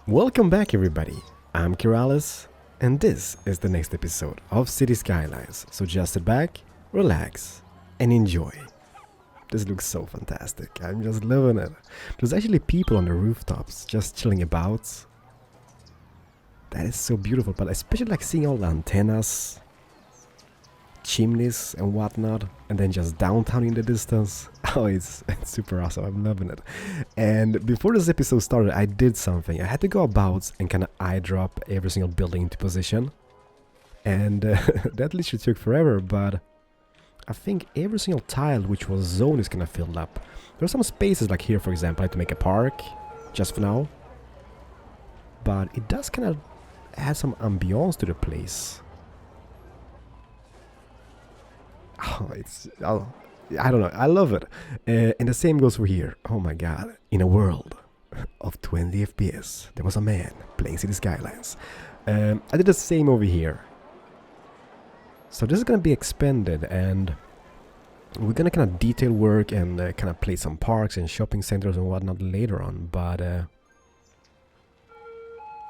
Welcome back everybody, I'm Keralis, and this is the next episode of City Skylines, so just sit back, relax, and enjoy. This looks so fantastic, I'm just loving it. There's actually people on the rooftops just chilling about. That is so beautiful, but especially like seeing all the antennas, chimneys and whatnot, and then just downtown in the distance. Oh, it's super awesome. I'm loving it. And before this episode started, I did something. I had to go about and kind of eyedrop every single building into position, and that literally took forever. But I think every single tile which was zoned is kind of filled up. There are some spaces like here, for example, I had to make a park just for now, but it does kind of add some ambiance to the place. Oh, I don't know, I love it. And the same goes for here. Oh my god, in a world of 20 FPS, there was a man playing City Skylines. I did the same over here. So this is gonna be expanded, and we're gonna kind of detail work and kind of place some parks and shopping centers and whatnot later on. But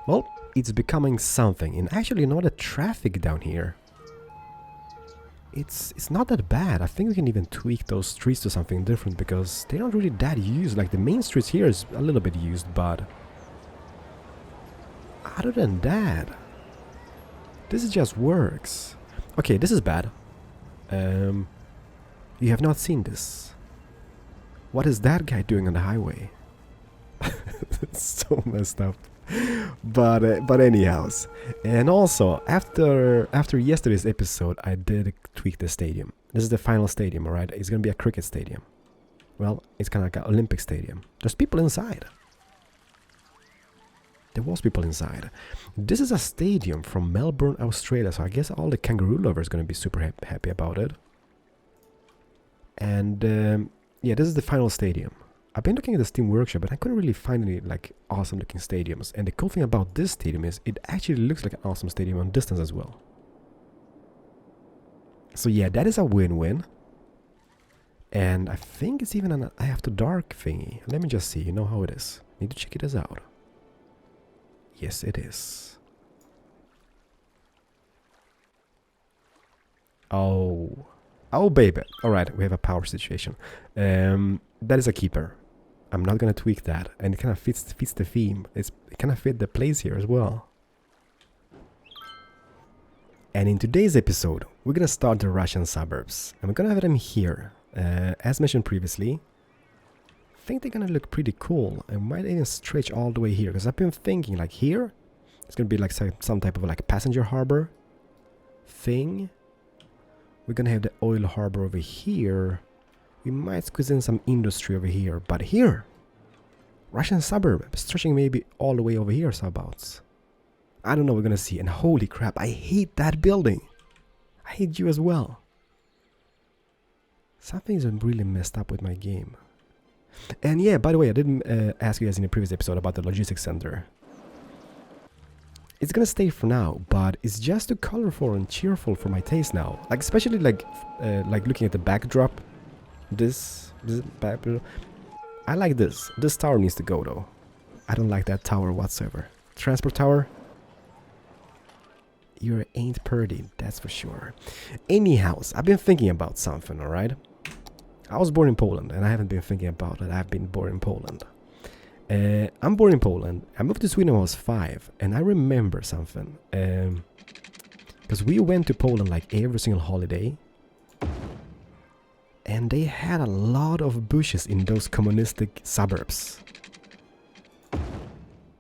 well, it's becoming something. And actually, you know, the traffic down here, it's not that bad. I think we can even tweak those streets to something different, because they're not really that used. Like the main streets here is a little bit used, but other than that, this just works. Okay, this is bad. You have not seen this. What is that guy doing on the highway? It's so messed up. But anyhows, and also after yesterday's episode, I did tweak the stadium. This is the final stadium, alright? It's gonna be a cricket stadium. Well, it's kind of like an Olympic stadium. There's people inside. There was people inside. This is a stadium from Melbourne, Australia, so I guess all the kangaroo lovers are gonna be super happy about it. And yeah, this is the final stadium. I've been looking at the Steam Workshop, but I couldn't really find any like awesome looking stadiums. And the cool thing about this stadium is it actually looks like an awesome stadium on distance as well. So yeah, that is a win-win. And I think it's even an after dark thingy. Let me just see, you know how it is. Need to check this out. Yes, it is. Oh baby. Alright, we have a power situation. That is a keeper. I'm not gonna tweak that, and it kind of fits the theme. It kind of fit the place here as well. And in today's episode, we're gonna start the Russian suburbs, and we're gonna have them here. As mentioned previously, I think they're gonna look pretty cool. I might even stretch all the way here, because I've been thinking like here, it's gonna be like some type of like passenger harbor thing. We're gonna have the oil harbor over here. We might squeeze in some industry over here, but here, Russian suburb, stretching maybe all the way over here, subouts. I don't know, we're gonna see. And holy crap, I hate that building. I hate you as well. Something's really messed up with my game. And yeah, by the way, I didn't ask you guys in the previous episode about the logistics center. It's gonna stay for now, but it's just too colorful and cheerful for my taste now. Like especially like looking at the backdrop. This backdrop. I like this. This tower needs to go though. I don't like that tower whatsoever. Transport tower. You ain't purdy, that's for sure. Anyhows, I've been thinking about something, alright? I was born in Poland, and I haven't been thinking about it. I've been born in Poland. I'm born in Poland. I moved to Sweden when I was 5, and I remember something. Because we went to Poland like every single holiday, and they had a lot of bushes in those communistic suburbs.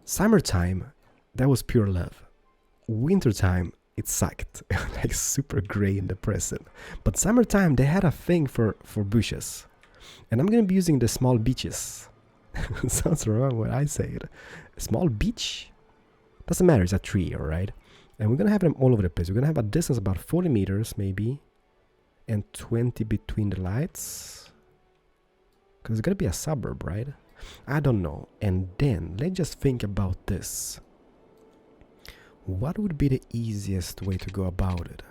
Summertime, that was pure love. Wintertime, it sucked. Like super grey and depressing. But summertime, they had a thing for bushes. And I'm gonna be using the small beaches. Sounds wrong when I say it. A small beach? Doesn't matter, it's a tree, alright? And we're gonna have them all over the place. We're gonna have a distance about 40 meters, maybe. And 20 between the lights. Because it's gonna be a suburb, right? I don't know. And then, let's just think about this. What would be the easiest way to go about it?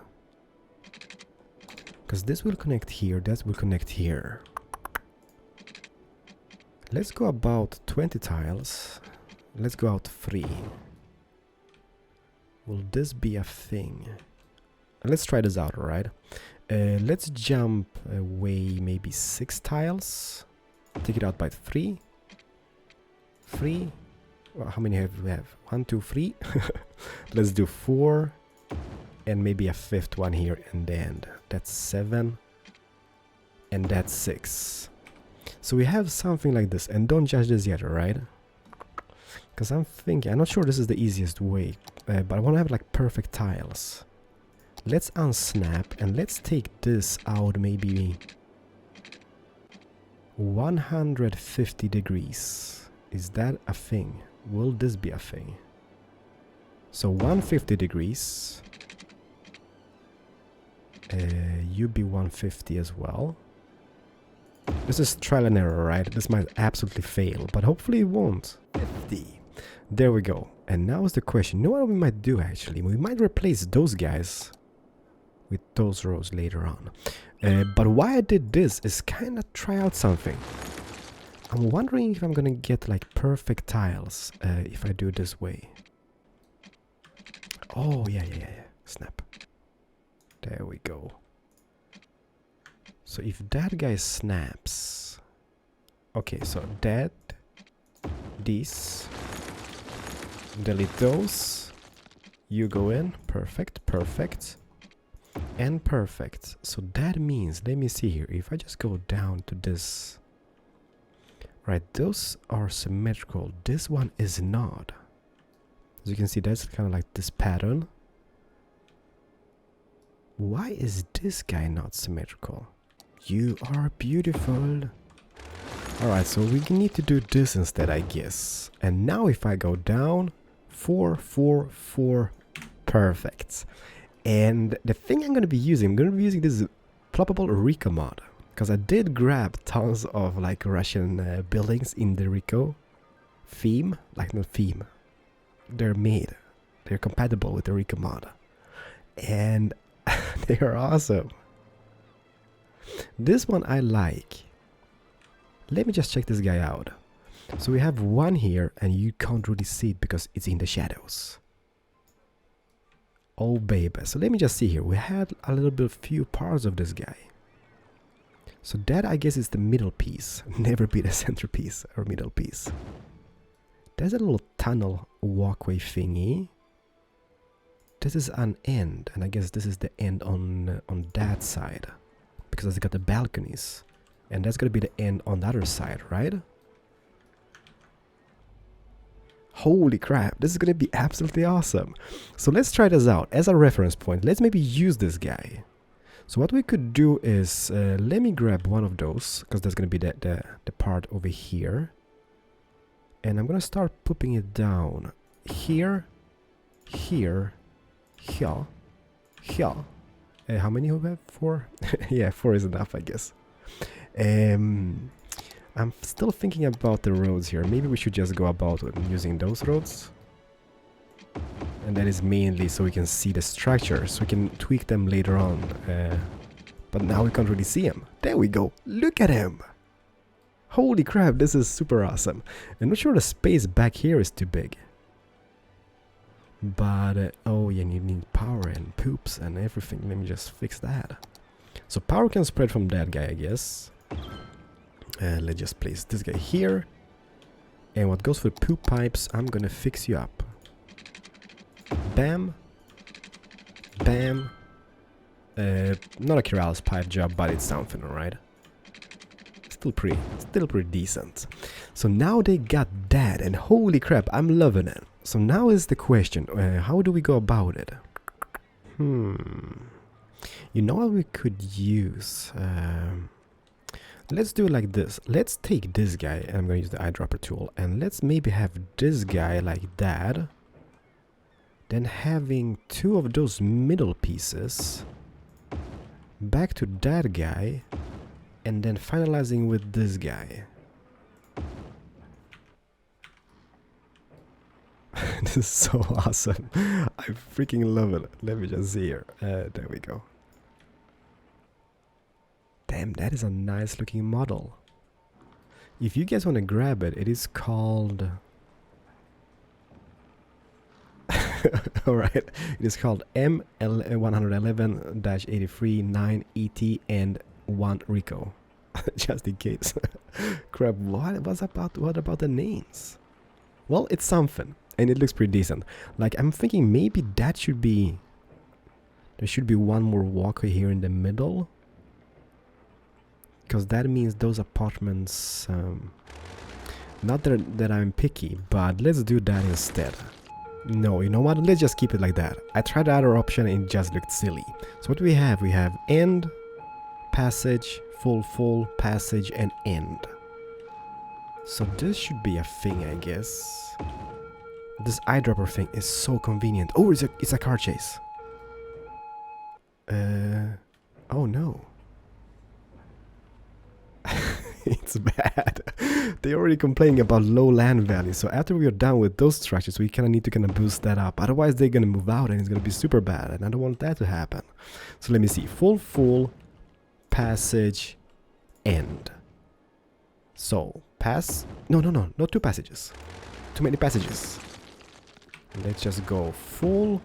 Because this will connect here, that will connect here. Let's go about 20 tiles. Let's go out 3. Will this be a thing? Let's try this out, alright? Let's jump away maybe 6 tiles. Take it out by 3. 3. Well, how many have we have? 1, 2, 3. Let's do 4. And maybe a 5th one here in the end. That's 7. And that's 6. So we have something like this. And don't judge this yet, alright? Because I'm not sure this is the easiest way. But I want to have like perfect tiles. Let's unsnap and let's take this out maybe 150 degrees. Is that a thing? Will this be a thing? So 150 degrees. You be 150 as well. This is trial and error, right? This might absolutely fail, but hopefully it won't. 50. There we go. And now is the question. You know what we might do actually? We might replace those guys with those rows later on. But why I did this is kind of try out something. I'm wondering if I'm gonna get like perfect tiles if I do it this way. Oh, yeah. Snap. There we go. So if that guy snaps... Okay, so that... These... Delete those. You go in. Perfect, perfect. And perfect. So that means, let me see here. If I just go down to this... Right, those are symmetrical. This one is not. As you can see, that's kind of like this pattern. Why is this guy not symmetrical? You are beautiful. Alright, so we need to do this instead, I guess. And now if I go down, 4, 4, 4, perfect. And the thing I'm going to be using this ploppable Rico mod. Because I did grab tons of like Russian buildings in the Rico theme. Like not theme. They're made. They're compatible with the Rico mod. And they are awesome. This one I like. Let me just check this guy out. So we have one here and you can't really see it because it's in the shadows. Oh baby. So let me just see here. We had a little bit few parts of this guy. So that I guess is the middle piece. Never be the centerpiece or middle piece. There's a little tunnel walkway thingy. This is an end, and I guess this is the end on that side. Because it's got the balconies. And that's gonna be the end on the other side, right? Holy crap, this is gonna be absolutely awesome. So let's try this out as a reference point. Let's maybe use this guy. So what we could do is, let me grab one of those, because that's gonna be the part over here. And I'm gonna start pooping it down. Here, here, here, here. How many do we have? 4? Yeah, 4 is enough, I guess. I'm still thinking about the roads here. Maybe we should just go about using those roads. And that is mainly so we can see the structure, so we can tweak them later on. But now we can't really see him. There we go. Look at him. Holy crap, this is super awesome. I'm not sure the space back here is too big. But, oh yeah, you need power and poops and everything. Let me just fix that. So power can spread from that guy, I guess. Let's just place this guy here. And what goes for poop pipes, I'm gonna fix you up. Bam. Bam. Not a Keralis pipe job, but it's something, alright? Still pretty decent. So now they got that, and holy crap, I'm loving it. So now is the question, how do we go about it? You know what we could use? Let's do it like this. Let's take this guy, and I'm going to use the eyedropper tool, and let's maybe have this guy like that. Then having 2 of those middle pieces back to that guy, and then finalizing with this guy. This is so awesome. I freaking love it. Let me just see here. There we go. Damn, that is a nice looking model. If you guys want to grab it, it is called Alright, it is called ML111-83-9ET and 1 Rico. Just in case. Crap, what about the names? Well, it's something, and it looks pretty decent. Like, I'm thinking maybe that should be... There should be one more walkway here in the middle. Because that means those apartments... not that I'm picky, but let's do that instead. No, you know what? Let's just keep it like that. I tried the other option and it just looked silly. So what do we have? We have end, passage, full, passage, and end. So this should be a thing, I guess. This eyedropper thing is so convenient. Oh, it's a car chase. Oh no. It's bad. They're already complaining about low land value, so after we are done with those structures, we kind of need to kind of boost that up. Otherwise, they're gonna move out and it's gonna be super bad, and I don't want that to happen. So let me see. Full, passage, end. So, no, not 2 passages. Too many passages. Let's just go full,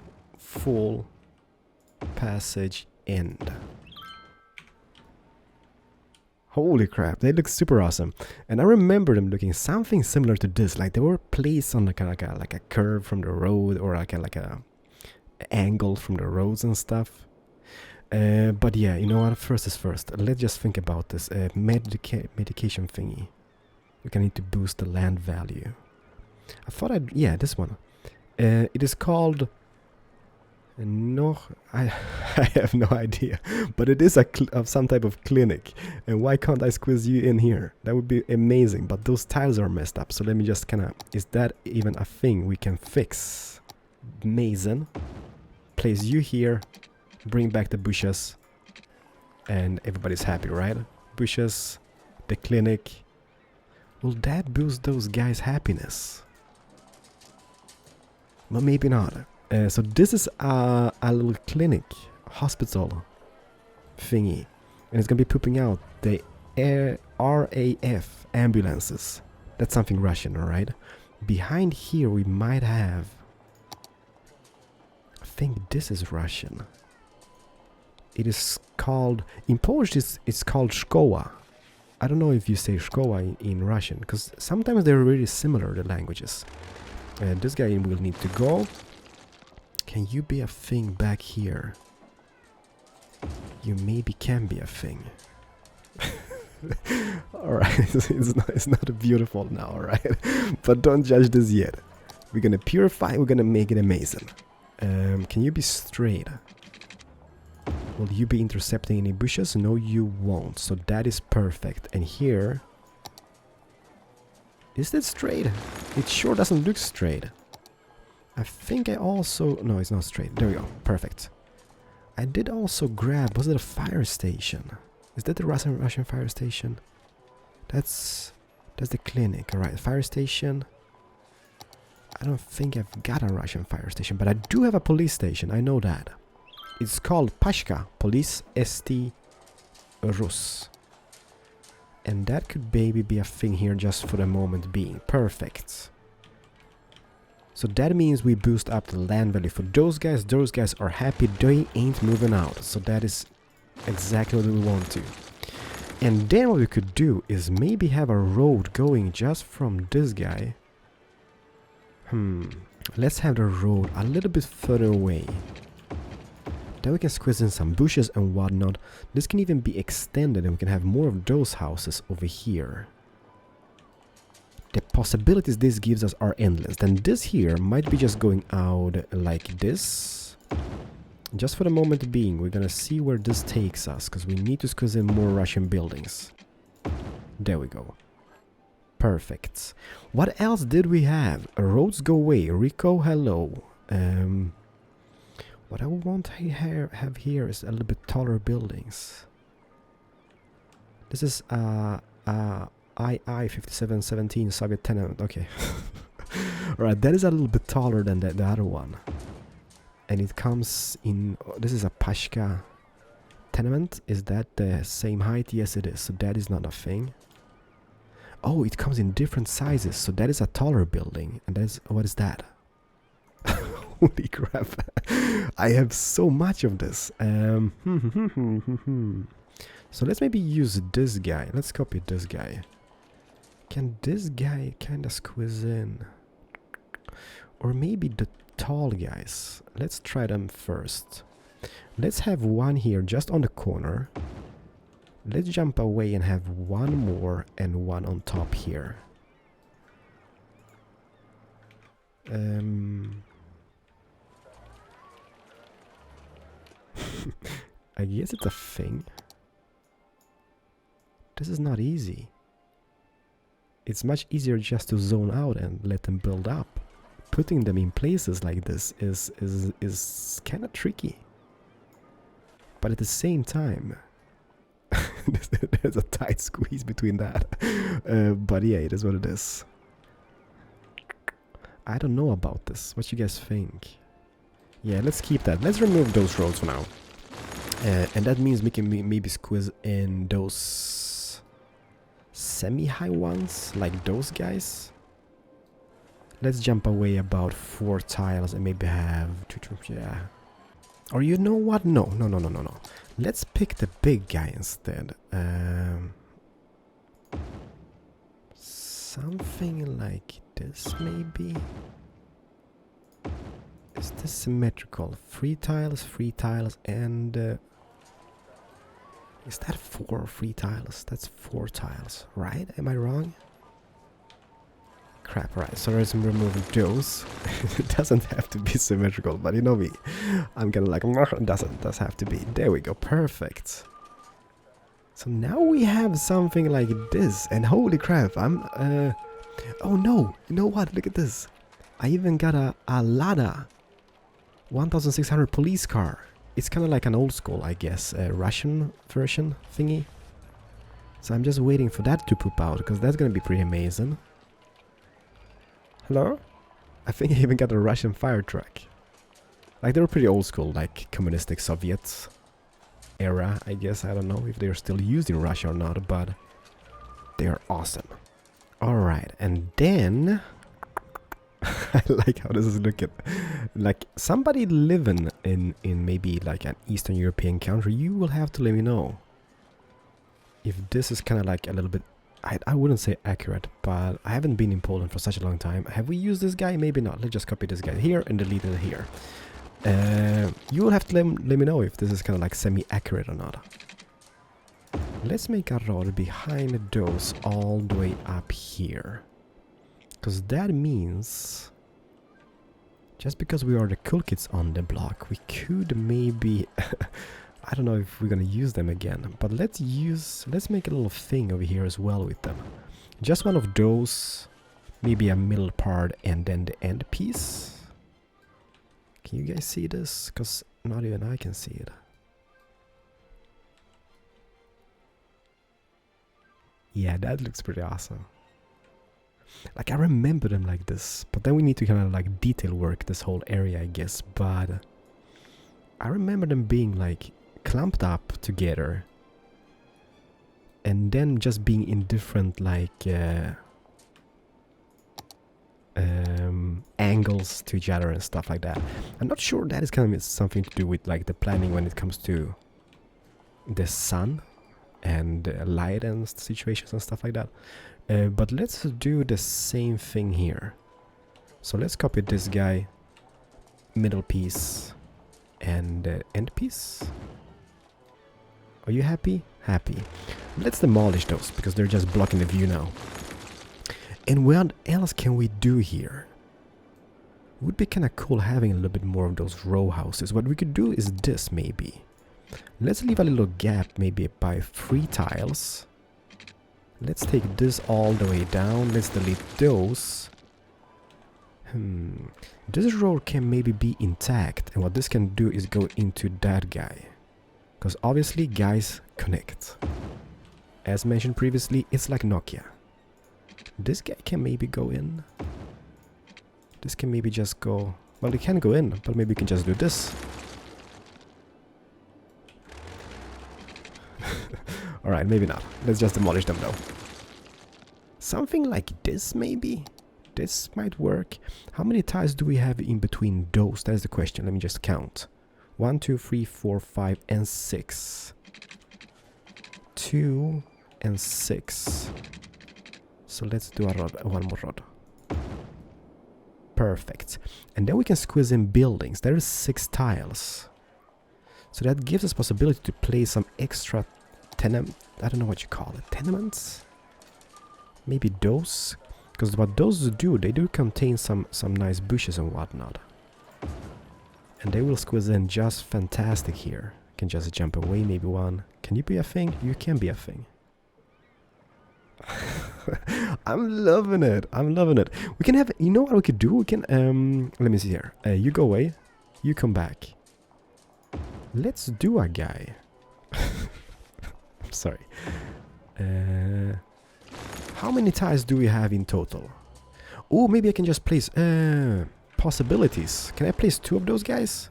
passage, end. Holy crap, they look super awesome. And I remember them looking something similar to this. Like they were placed on like a curve from the road, or like a angle from the roads and stuff. But yeah, you know what? First is first. Let's just think about this medication thingy. We can need to boost the land value. I thought yeah, this one. It is called... No, I have no idea, but it is of some type of clinic, and why can't I squeeze you in here? That would be amazing, but those tiles are messed up, so let me just kind of... Is that even a thing we can fix? Mason, place you here, bring back the bushes, and everybody's happy, right? Bushes, the clinic. Will that boost those guys' happiness? Well, maybe not. So this is a little clinic, hospital thingy, and it's gonna be pooping out the RAF ambulances. That's something Russian, alright? Behind here we might have... I think this is Russian. It is called... In Polish it's called szkoła. I don't know if you say szkoła in Russian, because sometimes they're really similar, the languages. And this guy will need to go. Can you be a thing back here? You maybe can be a thing. Alright, it's not beautiful now, alright? But don't judge this yet. We're gonna purify, we're gonna make it amazing. Can you be straight? Will you be intercepting any bushes? No, you won't. So that is perfect. And here... Is that straight? It sure doesn't look straight. I think I also... No, it's not straight. There we go. Perfect. I did also grab... Was it a fire station? Is that the Russian fire station? That's the clinic. Alright, fire station. I don't think I've got a Russian fire station, but I do have a police station. I know that. It's called Pashka Police ST Rus. And that could maybe be a thing here just for the moment being. Perfect. So that means we boost up the land value for those guys. Those guys are happy. They ain't moving out. So that is exactly what we want to. And then what we could do is maybe have a road going just from this guy. Let's have the road a little bit further away. Then we can squeeze in some bushes and whatnot. This can even be extended and we can have more of those houses over here. The possibilities this gives us are endless. Then this here might be just going out like this. Just for the moment being, we're gonna see where this takes us, because we need to squeeze in more Russian buildings. There we go. Perfect. What else did we have? Roads go away. Rico, hello. What I want to have here is a little bit taller buildings. This is II-5717 Soviet tenement. Okay. Alright, that is a little bit taller than the other one. And it comes in... This is a Pashka tenement. Is that the same height? Yes, it is. So that is not a thing. Oh, it comes in different sizes. So that is a taller building. And that is... What is that? Holy crap. I have so much of this. So let's maybe use this guy. Let's copy this guy. Can this guy kind of squeeze in? Or maybe the tall guys. Let's try them first. Let's have one here just on the corner. Let's jump away and have one more and one on top here. I guess it's a thing. This is not easy. It's much easier just to zone out and let them build up. Putting them in places like this is kind of tricky. But at the same time, there's a tight squeeze between that. But yeah, it is what it is. I don't know about this. What you guys think? Yeah, let's keep that. Let's remove those roads for now. And that means we can maybe squeeze in those semi-high ones, like those guys. Let's jump away about 4 tiles and maybe have... yeah. Or you know what? No. Let's pick the big guy instead. Something like this, maybe? Is this symmetrical? 3 tiles, and... is that 4 or 3 tiles? That's 4 tiles, right? Am I wrong? Crap, right. So let's remove those. It doesn't have to be symmetrical, but you know me. I'm gonna like, it does have to be. There we go, perfect. So now we have something like this, and holy crap, oh no, you know what, look at this. I even got a Lada 1600 police car. It's kind of like an old school, I guess, Russian version thingy. So I'm just waiting for that to poop out, because that's gonna be pretty amazing. Hello? I think I even got a Russian fire truck. Like, they were pretty old school, like communistic Soviet era, I guess. I don't know if they're still used in Russia or not, but they are awesome. Alright, and then... I like how this is looking. Like, somebody living in maybe like an Eastern European country, you will have to let me know if this is kind of like a little bit... I wouldn't say accurate, but I haven't been in Poland for such a long time. Have we used this guy? Maybe not. Let's just copy this guy here and delete it here. You will have to let me know if this is kind of like semi-accurate or not. Let's make a road behind those all the way up here. Because that means... just because we are the cool kids on the block, we could maybe... I don't know if we're gonna use them again, but let's make a little thing over here as well with them. Just one of those, maybe a middle part and then the end piece. Can you guys see this? Because not even I can see it. Yeah, that looks pretty awesome. Like, I remember them like this, but then we need to kind of like detail work this whole area, I guess. But I remember them being like clumped up together and then just being in different like angles to each other and stuff like that. I'm not sure that is kind of something to do with like the planning when it comes to the sun and light and situations and stuff like that. But let's do the same thing here. So let's copy this guy, middle piece and end piece. Are you happy? Happy. Let's demolish those because they're just blocking the view now. And what else can we do here? Would be kind of cool having a little bit more of those row houses. What we could do is this maybe. Let's leave a little gap maybe by 3 tiles. Let's take this all the way down. Let's delete those. This road can maybe be intact. And what this can do is go into that guy. Because obviously guys connect. As mentioned previously, it's like Nokia. This guy can maybe go in. This can maybe just go... well, it can go in, but maybe we can just do this. Alright, maybe not. Let's just demolish them though. Something like this maybe? this might work. How many tiles do we have in between those? That is the question. Let me just count. 1, 2, 3, 4, 5, and 6. 2 and 6. So let's do a rod, one more rod. Perfect. And then we can squeeze in buildings. There is 6 tiles. So that gives us possibility to place some extra I don't know what you call it. Tenements? Maybe those? Because what those do, they do contain some nice bushes and whatnot. And they will squeeze in just fantastic here. Can just jump away, maybe one. Can you be a thing? You can be a thing. I'm loving it. I'm loving it. We can have, you know what we could do? We can, let me see here. You go away. You come back. Let's do a guy. I'm sorry. How many tiles do we have in total? Oh, maybe I can just place, possibilities. Can I place 2 of those guys?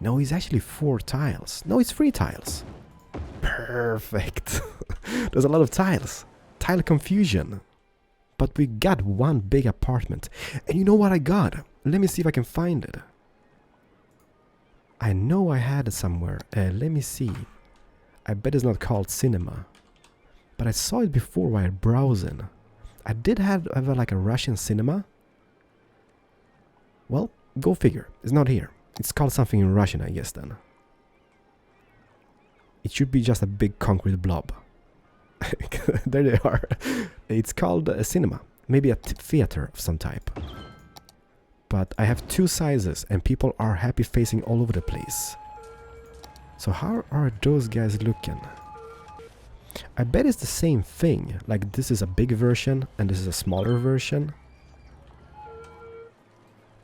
No, it's actually 4 tiles. No, it's 3 tiles. Perfect. There's a lot of tiles. Tile confusion. But we got one big apartment. And you know what I got? Let me see if I can find it. I know I had it somewhere. Let me see. I bet it's not called cinema. But I saw it before while browsing. I did have like a Russian cinema. Well, go figure. It's not here. It's called something in Russian, I guess, then. It should be just a big concrete blob. There they are. It's called a cinema. Maybe a theater of some type. But I have 2 sizes and people are happy facing all over the place. So how are those guys looking? I bet it's the same thing. Like this is a big version and this is a smaller version.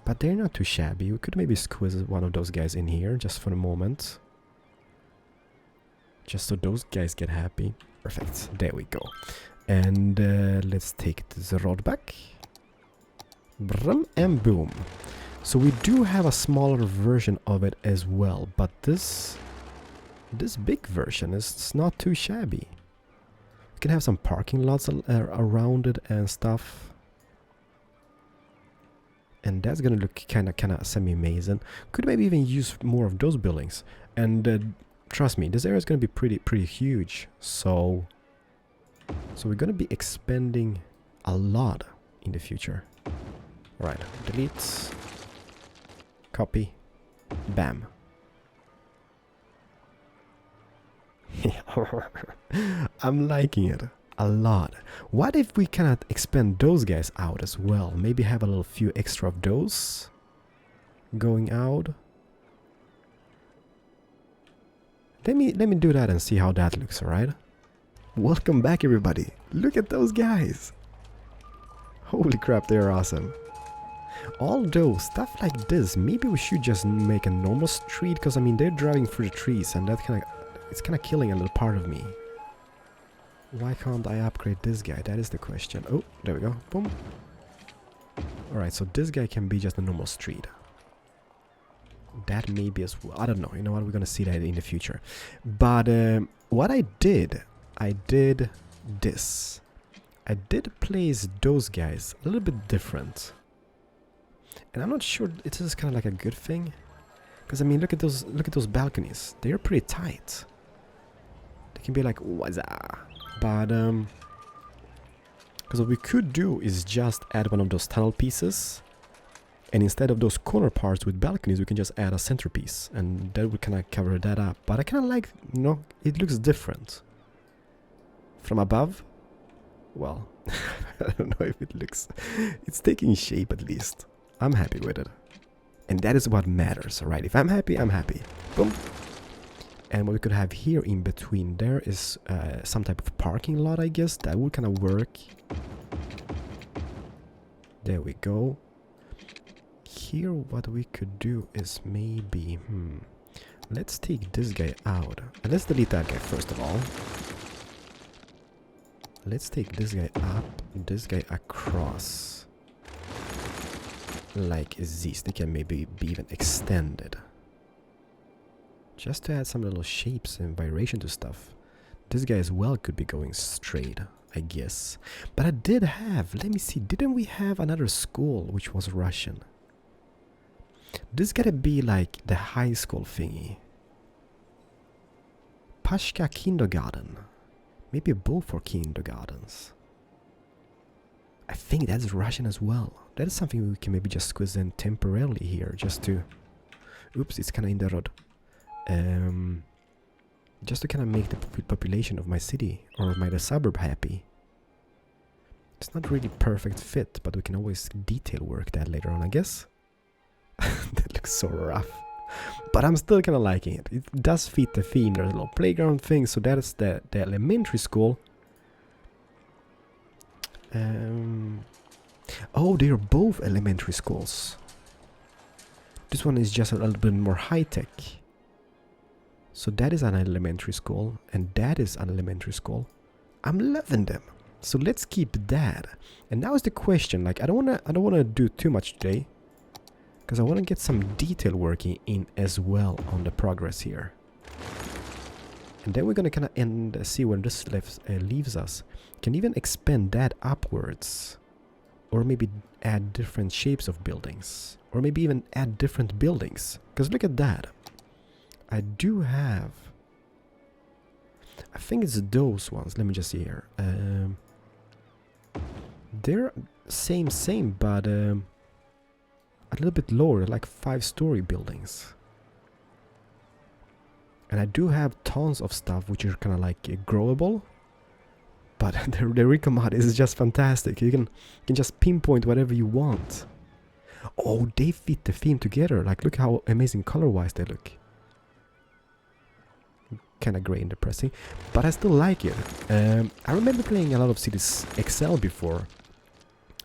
But they're not too shabby. We could maybe squeeze one of those guys in here just for a moment. Just so those guys get happy. Perfect. There we go. And let's take this rod back. Brum and boom. So we do have a smaller version of it as well. But this big version is not too shabby. We can have some parking lots around it and stuff. And that's gonna look kinda semi-amazing. Could maybe even use more of those buildings. And trust me, this area is gonna be pretty huge. So we're gonna be expanding a lot in the future. Alright, delete, copy, bam. I'm liking it a lot. What if we cannot expand those guys out as well? Maybe have a little few extra of those going out. Let me do that and see how that looks, alright? Welcome back, everybody. Look at those guys. Holy crap, they are awesome. Although stuff like this, maybe we should just make a normal street, because I mean they're driving through the trees and that it's kind of killing a little part of me. Why can't I upgrade this guy? That is the question. Oh, there we go. Boom. Alright, so this guy can be just a normal street. That may be as well. I don't know. You know what? We're going to see that in the future. But what I did this. I did place those guys a little bit different. And I'm not sure it is kind of like a good thing. Because I mean, look at those balconies. They're pretty tight. They can be like, wazza. But because what we could do is just add one of those tunnel pieces, and instead of those corner parts with balconies, we can just add a centerpiece, and that would kind of cover that up. But I kind of like, you know, it looks different from above. Well, I don't know if it looks. It's taking shape at least. I'm happy with it, and that is what matters, right? If I'm happy, I'm happy. Boom. And what we could have here in between there is some type of parking lot, I guess. That would kind of work. There we go. Here what we could do is maybe... let's take this guy out. And let's delete that guy first of all. Let's take this guy up, this guy across. Like this. They can maybe be even extended. Just to add some little shapes and variation to stuff. This guy as well could be going straight. I guess. But I did have, let me see, didn't we have another school which was Russian? This gotta be like the high school thingy. Pashka Kindergarten. Maybe both are kindergartens. I think that's Russian as well. That is something we can maybe just squeeze in temporarily here, just to... Oops, it's kind of in the road. Just to kind of make the population of my city, or my suburb happy. It's not really perfect fit, but we can always detail work that later on, I guess. That looks so rough. But I'm still kind of liking it. It does fit the theme. There's a little playground thing, so that is the elementary school. Oh, they are both elementary schools. This one is just a little bit more high-tech. So that is an elementary school, and that is an elementary school. I'm loving them. So let's keep that. And now is the question, like I don't wanna do too much today, because I wanna get some detail working in as well on the progress here. And then we're gonna kind of see where this leaves us. Can even expand that upwards, or maybe add different shapes of buildings, or maybe even add different buildings. Because look at that. I do have, I think it's those ones. Let me just see here. They're same, but a little bit lower, like 5-story buildings. And I do have tons of stuff which are kind of like growable. But the Rico mod is just fantastic. You can just pinpoint whatever you want. Oh, they fit the theme together. Like, look how amazing color-wise they look. Kind of gray and depressing, but I still like it. I remember playing a lot of Cities XL before,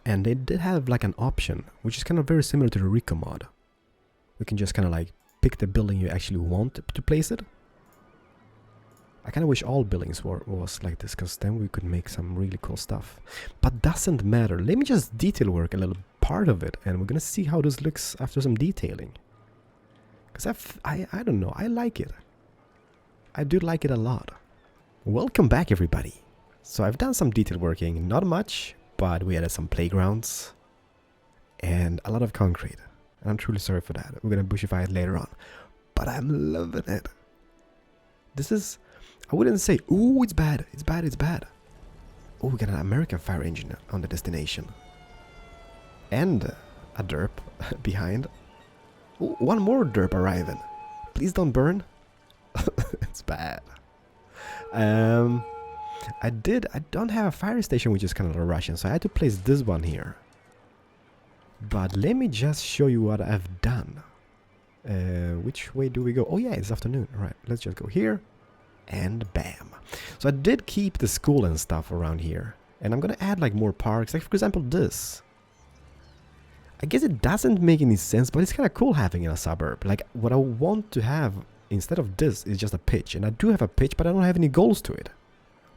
and they did have like an option, which is kind of very similar to the Rico mod. We can just kind of like pick the building you actually want to place it. I kind of wish all buildings was like this, because then we could make some really cool stuff. But doesn't matter. Let me just detail work a little part of it, and we're gonna see how this looks after some detailing. Because I don't know, I like it. I do like it a lot. Welcome back, everybody. So I've done some detail working, not much, but we added some playgrounds and a lot of concrete. And I'm truly sorry for that. We're gonna bushify it later on, but I'm loving it. This is, I wouldn't say, ooh, it's bad, it's bad, it's bad. Oh, we got an American fire engine on the destination. And a derp behind. Ooh, one more derp arriving. Please don't burn. It's bad. I don't have a fire station, which is kind of Russian, so I had to place this one here. But let me just show you what I've done. Which way do we go? Oh yeah, it's afternoon. All right, let's just go here. And bam. So I did keep the school and stuff around here. And I'm gonna add like more parks. Like for example this. I guess it doesn't make any sense, but it's kind of cool having in a suburb. Like what I want to have instead of this is just a pitch. And I do have a pitch, but I don't have any goals to it.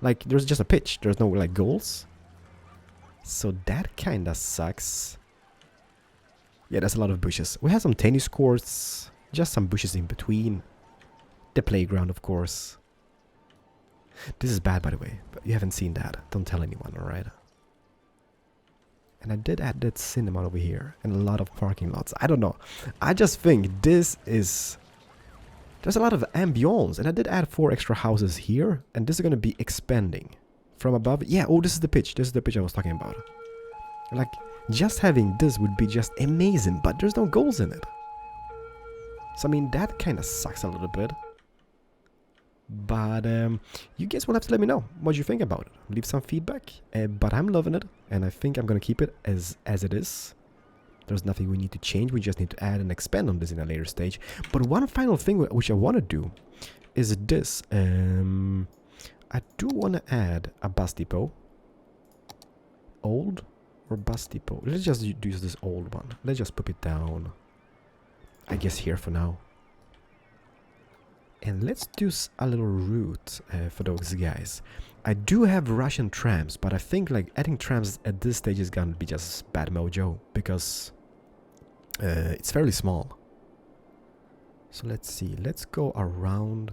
Like there's just a pitch. There's no like goals. So that kind of sucks. Yeah, there's a lot of bushes. We have some tennis courts. Just some bushes in between. The playground, of course. This is bad, by the way. But you haven't seen that. Don't tell anyone, alright? And I did add that cinema over here. And a lot of parking lots. I don't know. I just think this is... There's a lot of ambience. And I did add 4 extra houses here. And this is going to be expanding. From above. Yeah, oh, this is the pitch. This is the pitch I was talking about. Like, just having this would be just amazing. But there's no goals in it. So, I mean, that kind of sucks a little bit. But you guys will have to let me know what you think about it. Leave some feedback. But I'm loving it. And I think I'm going to keep it as it is. There's nothing we need to change. We just need to add and expand on this in a later stage. But one final thing which I want to do is this. I do want to add a bus depot. Old or bus depot? Let's just use this old one. Let's just put it down. I guess here for now. And let's do a little route for those guys. I do have Russian trams, but I think like adding trams at this stage is gonna be just bad mojo because it's fairly small. So let's see. Let's go around.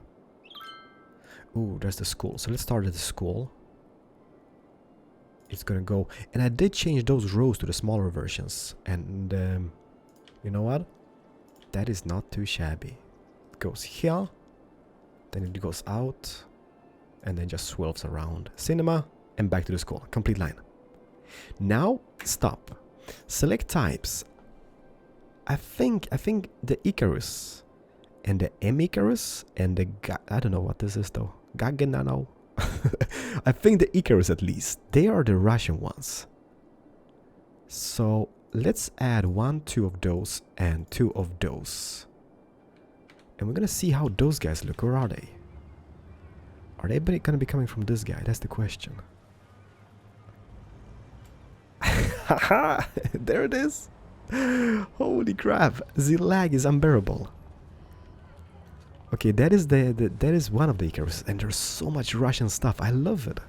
Ooh, there's the school. So let's start at the school. it's gonna go. And I did change those rows to the smaller versions. And you know what? That is not too shabby. It goes here, then it goes out, and then just swirls around. Cinema, and back to the school. Complete line. Now, stop. Select types. I think the Icarus and the M Icarus and the I don't know what this is though. Gaganano. I think the Icarus at least. They are the Russian ones. So let's add 1, 2 of those and 2 of those. And we're gonna see how those guys look. Where are they? Are they gonna be coming from this guy? That's the question. Haha! There it is! Holy crap! The lag is unbearable. Okay, that is that is one of the Icarus, and there's so much Russian stuff. I love it.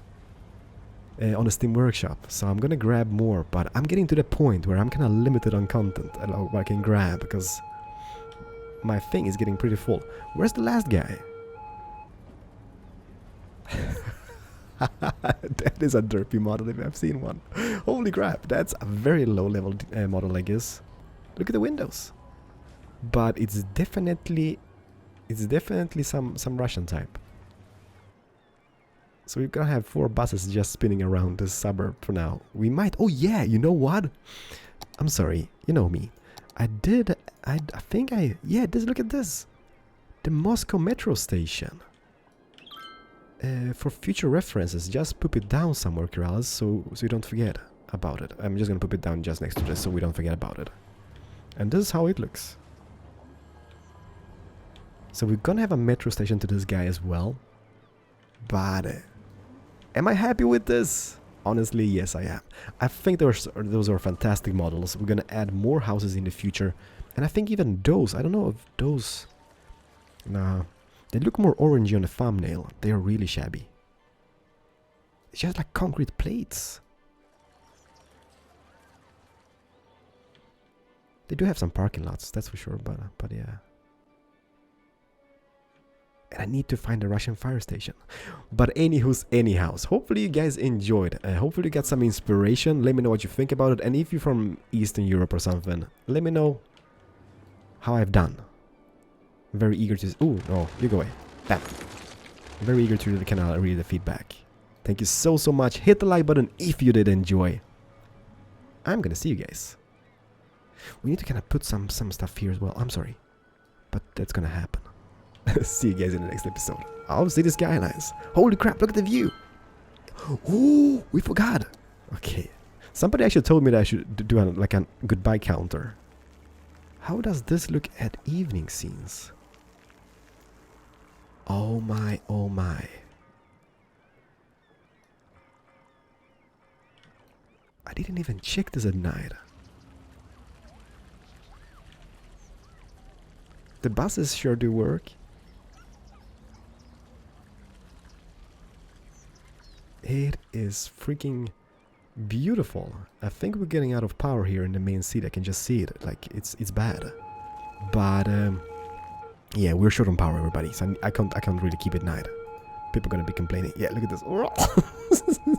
On the Steam Workshop, so I'm gonna grab more, but I'm getting to the point where I'm kind of limited on content and what I can grab because my thing is getting pretty full. Where's the last guy? That is a derpy model if I've seen one. Holy crap, that's a very low level model, I guess. Look at the windows. But it's definitely some Russian type. So we're gonna have 4 buses just spinning around this suburb for now. We might, oh yeah, you know what? I'm sorry, you know me. I think yeah, look at this. The Moscow metro station. For future references, just put it down somewhere, Keralis, so you don't forget about it. I'm just gonna put it down just next to this so we don't forget about it. And this is how it looks. So we're gonna have a metro station to this guy as well. But am I happy with this? Honestly, yes I am. I think those are fantastic models. We're gonna add more houses in the future. And I think even those, I don't know if those... Nah. They look more orangey on the thumbnail. They are really shabby. It's just like concrete plates. They do have some parking lots, that's for sure, but yeah. And I need to find a Russian fire station. But anyhows, hopefully you guys enjoyed. Hopefully you got some inspiration. Let me know what you think about it. And if you're from Eastern Europe or something, let me know how I've done. Very eager to... Ooh, no, you go away. Bam. Very eager to kind of read the feedback. Thank you so much. Hit the like button if you did enjoy. I'm gonna see you guys. We need to kind of put some stuff here as well. I'm sorry. But that's gonna happen. See you guys in the next episode. I'll see the Skylines. Holy crap, look at the view. Oh, we forgot. Okay. Somebody actually told me that I should do like a goodbye counter. How does this look at evening scenes? Oh my, oh my. I didn't even check this at night. The buses sure do work. It is freaking beautiful. I think we're getting out of power here in the main city. I can just see it. Like, it's bad. But, yeah, we're short on power, everybody. So I can't really keep it night. People are gonna be complaining. Yeah, look at this.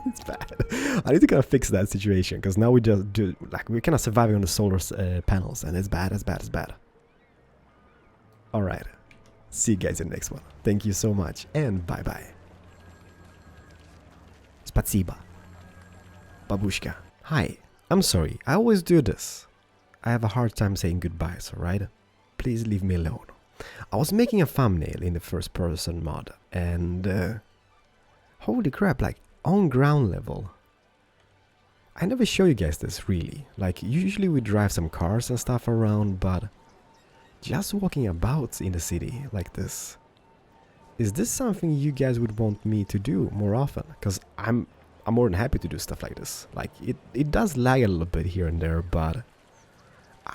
It's bad. I need to kind of fix that situation, because now we just do, like, we're kind of surviving on the solar panels, and it's bad, it's bad, it's bad. Alright. See you guys in the next one. Thank you so much, and bye-bye. Спасибо. Babushka. Hi. I'm sorry. I always do this. I have a hard time saying goodbyes, alright? Please leave me alone. I was making a thumbnail in the first person mod, and holy crap, like on ground level. I never show you guys this really. Like, usually we drive some cars and stuff around, but just walking about in the city like this. Is this something you guys would want me to do more often? Because I'm more than happy to do stuff like this. Like, it does lag a little bit here and there, but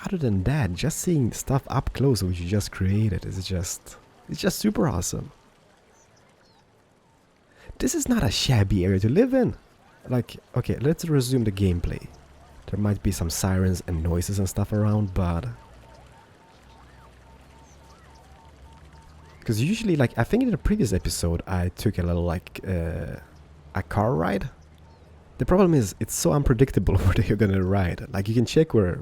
other than that, just seeing stuff up close which you just created is just... it's just super awesome. This is not a shabby area to live in. Like, okay, let's resume the gameplay. There might be some sirens and noises and stuff around, but... because usually, like, I think in the previous episode I took a little, like, a car ride. The problem is it's so unpredictable where they're gonna ride. Like you can check where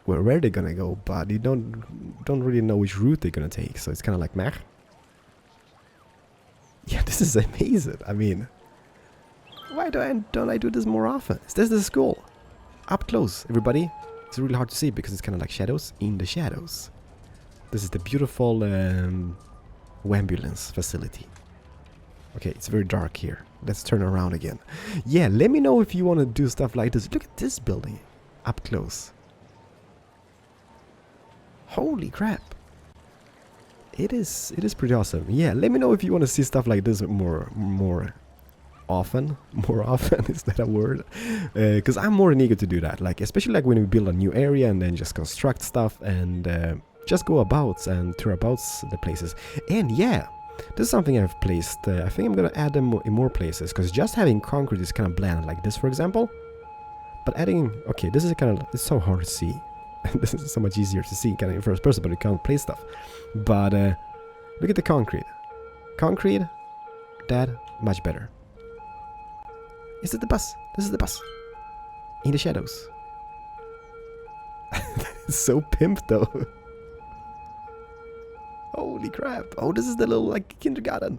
they're gonna go, but you don't really know which route they're gonna take. So it's kind of like meh. Yeah, this is amazing. I mean, why don't I do this more often? Is this the school? Up close, everybody. It's really hard to see because it's kind of like shadows in the shadows. This is the beautiful ambulance facility. Okay, it's very dark here. Let's turn around again. Yeah, let me know if you want to do stuff like this. Look at this building up close. Holy crap. It is pretty awesome. Yeah, let me know if you want to see stuff like this more often. More often, is that a word? Because I'm more than eager to do that. Like, especially like when we build a new area and then just construct stuff and just go about and tour about the places. And yeah, this is something I've placed. I think I'm gonna add them in more places because just having concrete is kind of bland, like this, for example. But adding, okay, this is kind of, it's so hard to see. This is so much easier to see kind of in first person, but you can't place stuff. But look at the concrete. Concrete, that much better. Is it the bus? This is the bus. In the shadows. It's so pimp though. Holy crap. Oh, this is the little like kindergarten.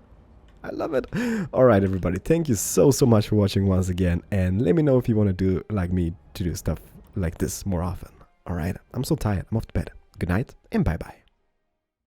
I love it. Alright everybody, thank you so much for watching once again. And let me know if you want to do like me to do stuff like this more often. Alright, I'm so tired. I'm off to bed. Good night and bye bye.